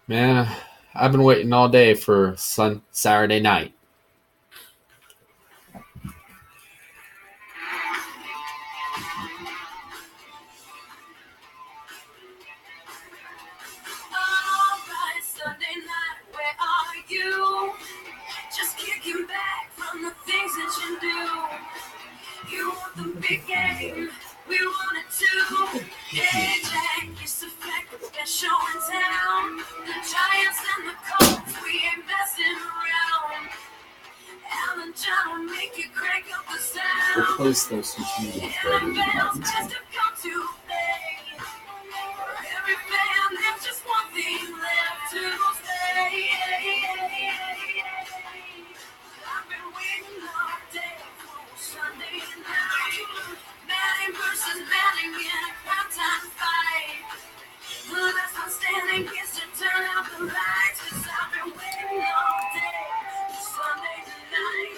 Man, I've been waiting all day for Saturday night. Alright, Sunday night, where are you? Just kicking back from the things that you do. You want the big game, we want it too. Hey Jack, it's a fact that they're showing town. The Giants and the Colts, we ain't messing around. Alan John will make you crank up the sound. Replace those two teams And the bells just have come to play. For every fan, there's just one thing left to say. I've been waiting all day for Sunday night. Madden versus Madden in a primetime fight. The last one standing gets to turn out the lights. 'Cause I've been waiting all day for Sunday night.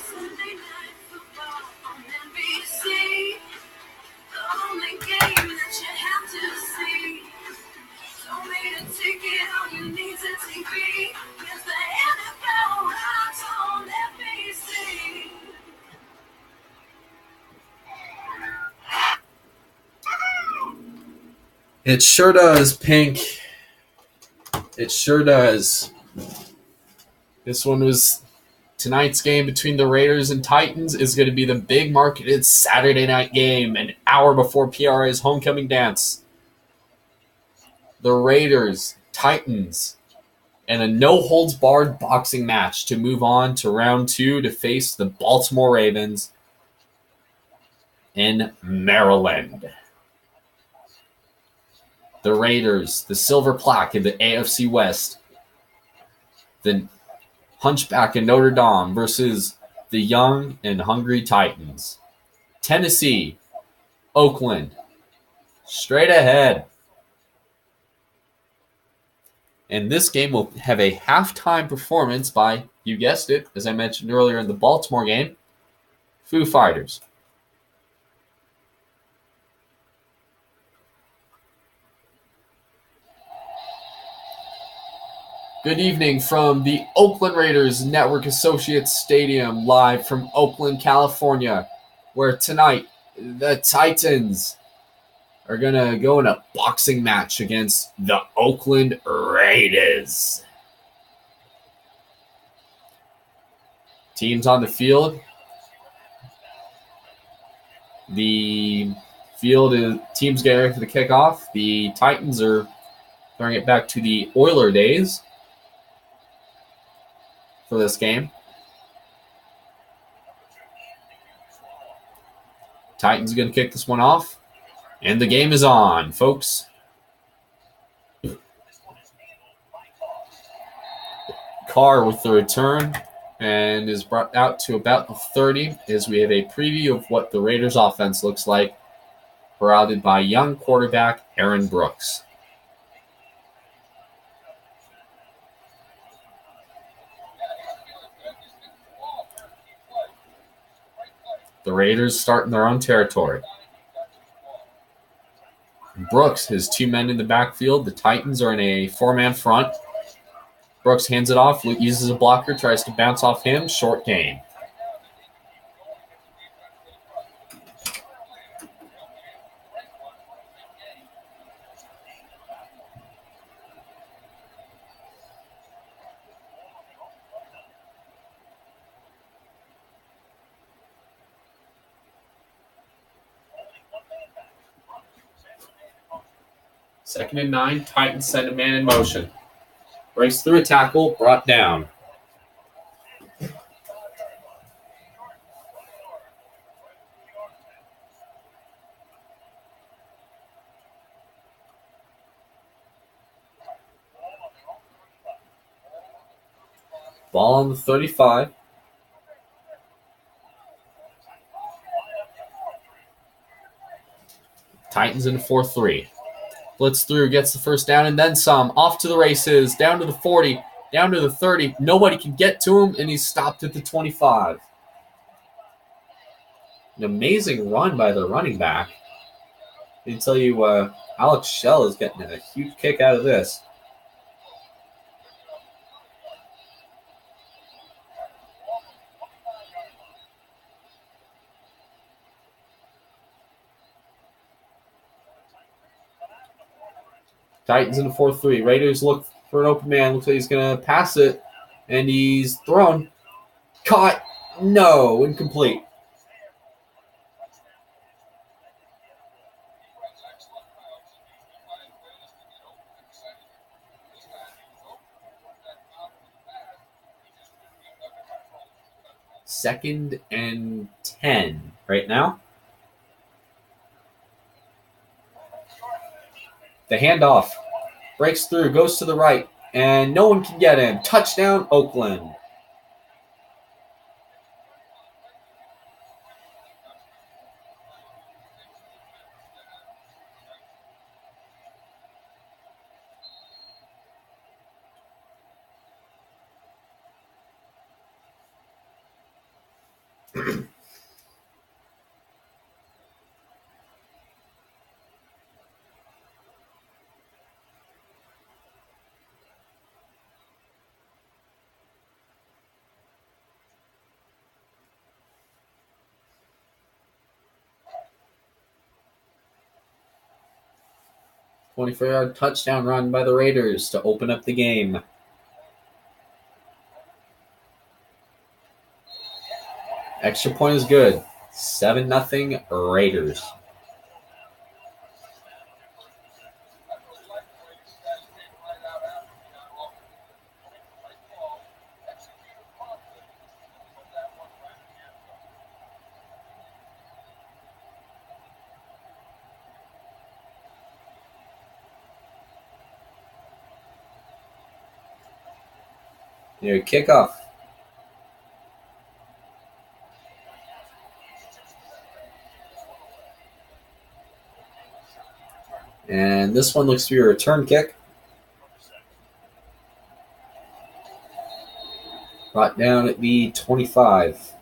Sunday night football on NBC. The only game that you have to see. Don't need a ticket, all you need's a TV. Cause the NFL rocks on NBC. It sure does, Pink. It sure does. This one was tonight's game between the Raiders and Titans is going to be the big marketed Saturday night game, an hour before PRA's homecoming dance. The Raiders, Titans, and a no-holds-barred boxing match to move on to round 2 to face the Baltimore Ravens in Maryland. The Raiders, the silver plaque in the AFC West. The hunchback in Notre Dame versus the young and hungry Titans. Tennessee, Oakland, straight ahead. And this game will have a halftime performance by, you guessed it, as I mentioned earlier in the Baltimore game, Foo Fighters. Good evening from the Oakland Raiders Network Associates Stadium, live from Oakland, California, where tonight the Titans are going to go in a boxing match against the Oakland Raiders. Teams on the field. The field is teams getting ready for the kickoff. The Titans are throwing it back to the Oiler days for this game. Titans are going to kick this one off. And the game is on, folks. Carr with the return and is brought out to about the 30 as we have a preview of what the Raiders offense looks like, heralded by young quarterback Aaron Brooks. The Raiders start in their own territory. Brooks has two men in the backfield. The Titans are in a four-man front. Brooks hands it off, uses a blocker, tries to bounce off him. Short gain. Second and 9, Titans send a man in motion. Breaks through a tackle, brought down. Ball on the 35. Titans in a 4-3. Blitz through, gets the first down, and then some. Off to the races, down to the 40. down to the 30. Nobody can get to him, and he's stopped at the 25. An amazing run by the running back. I can tell you, Alex Shell is getting a huge kick out of this. Titans in the 4-3. Raiders look for an open man. Looks like he's going to pass it, and he's thrown. Caught. No, incomplete. Second and 10 right now. The handoff breaks through, goes to the right, and no one can get him. Touchdown, Oakland. Twenty-four-yard touchdown run by the Raiders to open up the game. Extra point is good. 7-0 Raiders. Here, kickoff. And this one looks to be a return kick. Brought down at the 25.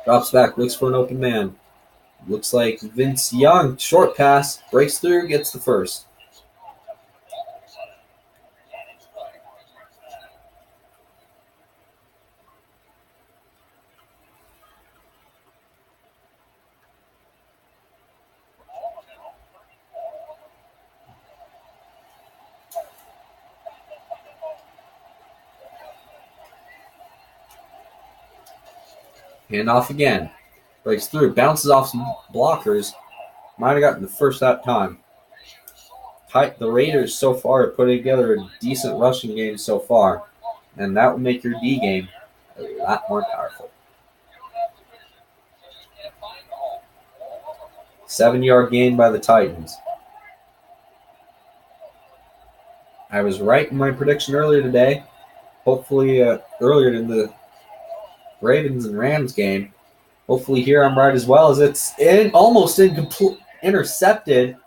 Drops back, looks for an open man. Looks like Vince Young, short pass, breaks through, gets the first. Hand off again. Breaks through, bounces off some blockers. Might have gotten the first that time. The Raiders so far are putting together a decent rushing game so far, and that will make your D game a lot more powerful. 7-yard gain by the Titans. I was right in my prediction earlier today. Hopefully, earlier in the Ravens and Rams game. Hopefully here I'm right as well, as it's almost intercepted.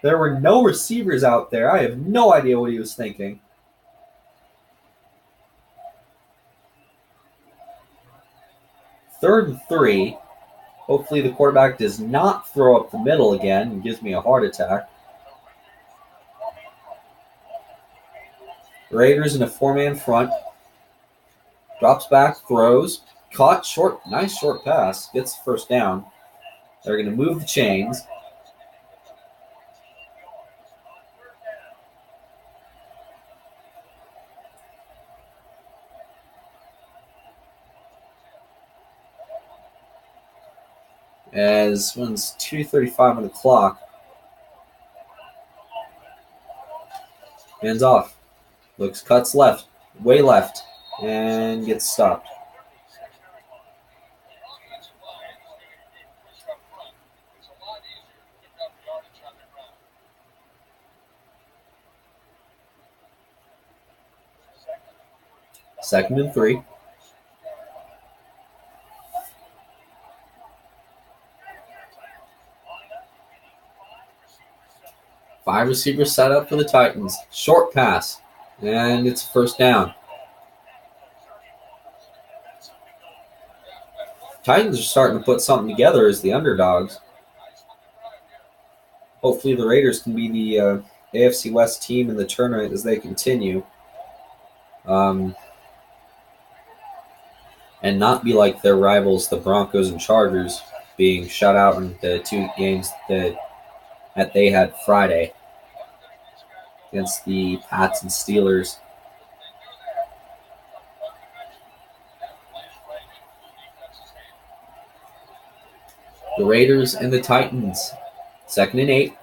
There were no receivers out there. I have no idea what he was thinking. Third and 3. Hopefully the quarterback does not throw up the middle again and gives me a heart attack. Raiders in a 4-man front. Drops back, throws. Caught short. Nice short pass. Gets the first down. They're going to move the chains. As one's 2:35 on the clock. Hands off. Looks, cuts left. Way left. And gets stopped. Second and 3. Five receivers set up for the Titans. Short pass. And it's first down. Titans are starting to put something together as the underdogs. Hopefully the Raiders can be the AFC West team in the tournament as they continue. And not be like their rivals, the Broncos and Chargers, being shut out in the 2 games that they had Friday against the Pats and Steelers. The Raiders and the Titans. Second and 8.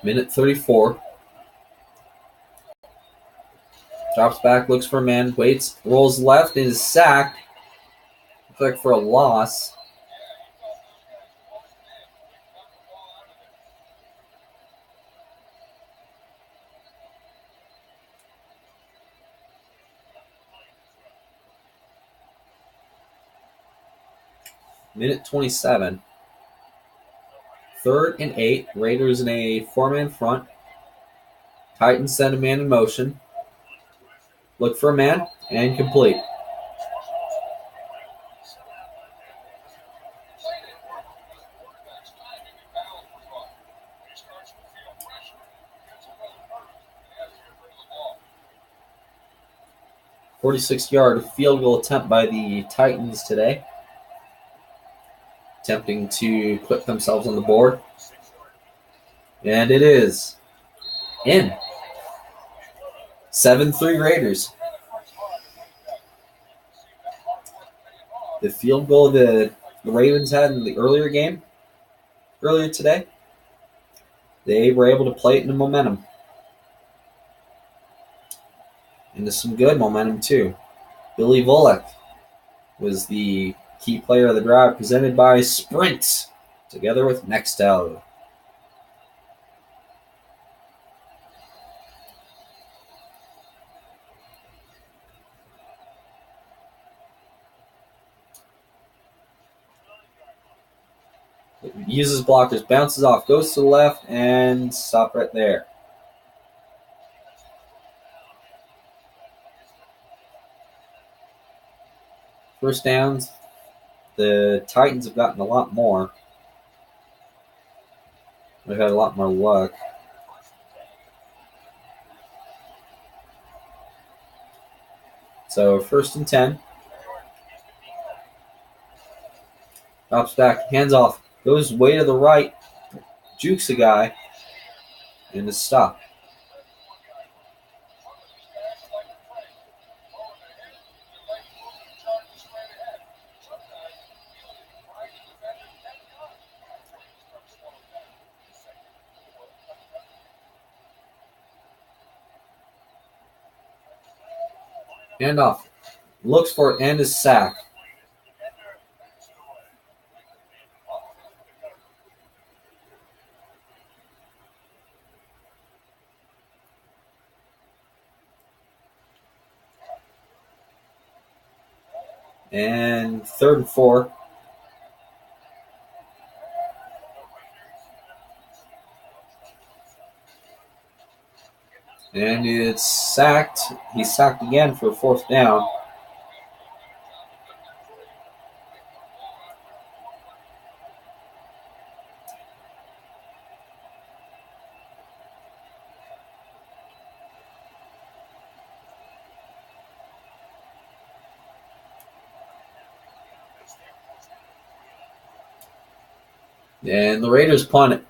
Minute 34. Drops back, looks for a man, waits, rolls left, and is sacked. Looks like for a loss. Minute 27. Third and 8. Raiders in a 4-man front. Titans send a man in motion. Look for a man, and complete. .46-yard field goal attempt by the Titans today. Attempting to put themselves on the board. And it is in. 7-3 Raiders. The field goal the Ravens had in the earlier today, they were able to play it into momentum. Into some good momentum, too. Billy Volek was the key player of the drive, presented by Sprint, together with Nextel. Uses blockers, bounces off, goes to the left, and stop right there. First downs, the Titans have gotten a lot more. They've had a lot more luck. So first and 10. Drops back, hands off, goes way to the right, jukes a guy, and is stopped. Handoff. Looks for it and is sacked. And 3rd and 4. And it's sacked. He's sacked again for 4th down. And the Raiders punt it.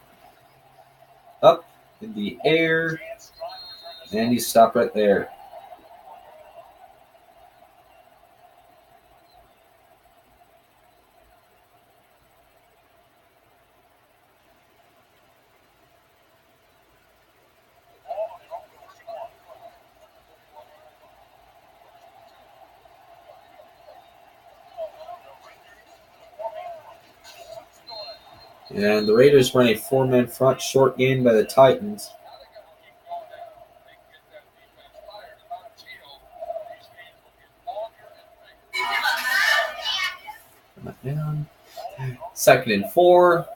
Up in the air. And he stopped right there. And the Raiders run a 4-man front, short gain by the Titans. Down. 2nd and 4.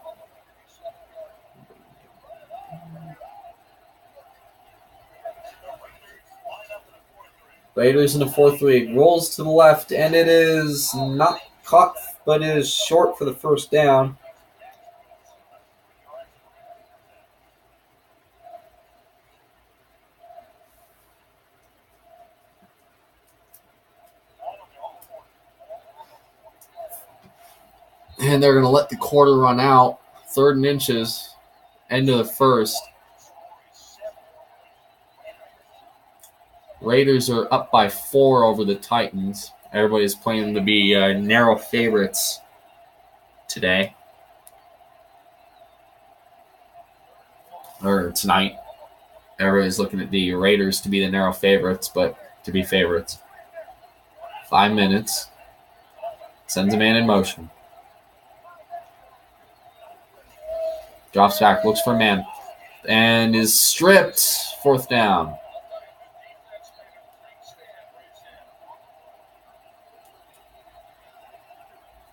Raiders in the 4th league. Rolls to the left, and it is not caught, but it is short for the first down. And they're going to let the quarter run out. 3rd and inches. End of the first. Raiders are up by 4 over the Titans. Everybody's playing to be narrow favorites today. Or tonight. Everybody's looking at the Raiders to be the narrow favorites, but to be favorites. 5 minutes. Sends a man in motion. Drops back, looks for a man. And is stripped. 4th down.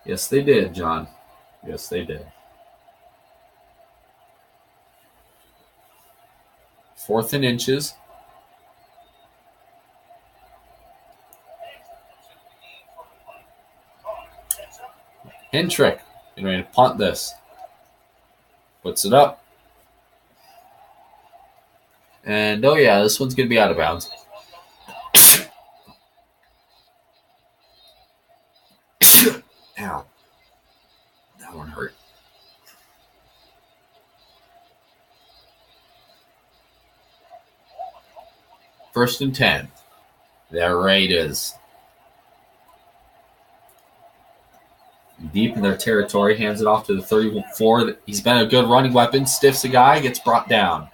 Yes, they did, John. Yes, they did. 4th and inches. Hintrick. Getting ready to punt this. Puts it up. And, oh yeah, this one's going to be out of bounds. Ow. That one hurt. First and 10. Their Raiders. Deep in their territory, hands it off to the 34. He's been a good running weapon. Stiffs a guy, gets brought down.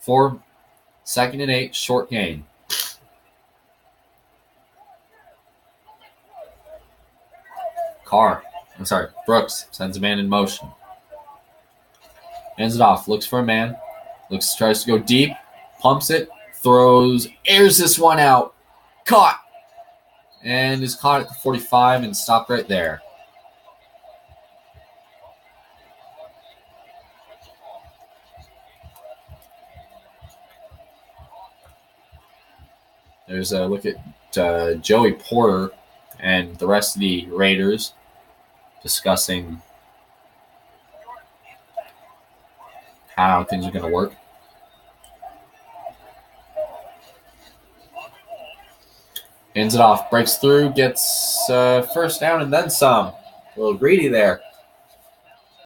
For 2nd and 8, short gain. Brooks sends a man in motion. Hands it off, looks for a man. Tries to go deep, pumps it, throws, airs this one out. Caught! And is caught at the 45 and stopped right there. There's a look at Joey Porter and the rest of the Raiders discussing how things are going to work. Hands it off, breaks through, gets 1st down and then some. A little greedy there.